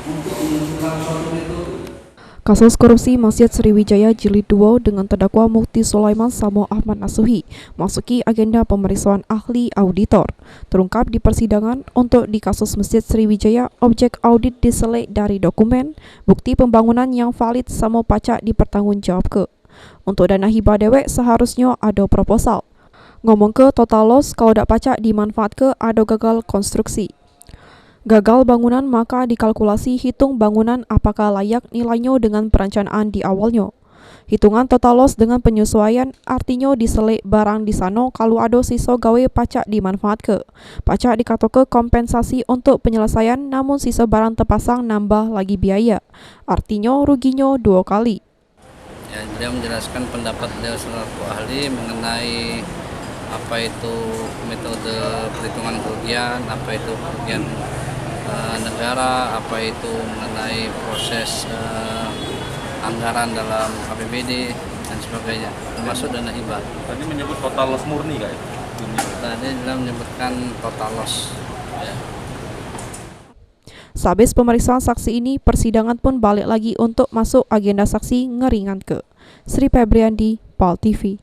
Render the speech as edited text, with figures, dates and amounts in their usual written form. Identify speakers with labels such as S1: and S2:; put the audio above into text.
S1: untuk menentukan suatu metode.
S2: Kasus korupsi Masjid Sriwijaya Jilid 2 dengan terdakwa Mukti Sulaiman Samo Ahmad Nasuhi masuki agenda pemeriksaan ahli auditor. Terungkap di persidangan untuk di kasus Masjid Sriwijaya, objek audit diselek dari dokumen, bukti pembangunan yang valid Samo pacak dipertanggungjawabkan. Untuk dana hibah dewek seharusnya ada proposal. Ngomong ke total loss kalau dak pacak dimanfaat ke ada gagal konstruksi. Gagal bangunan maka dikalkulasi hitung bangunan apakah layak nilainya dengan perencanaan di awalnya. Hitungan total loss dengan penyesuaian artinya diselek barang di sana kalau ada sisa gawe pacak dimanfaat ke. Pacak dikato ke kompensasi untuk penyelesaian namun sisa barang terpasang nambah lagi biaya. Artinya ruginya 2 kali.
S3: Ya, beliau menjelaskan pendapat beliau selaku ahli mengenai apa itu metode perhitungan kerugian, apa itu kerugian negara, apa itu mengenai proses anggaran dalam APBD dan sebagainya, termasuk dana hibah.
S4: Tadi menyebut total loss murni kan?
S3: Tadi beliau menyebutkan total loss. Ya.
S2: Sehabis pemeriksaan saksi ini, persidangan pun balik lagi untuk masuk agenda saksi ngeringan ke. Sri Febriandi, PAL TV.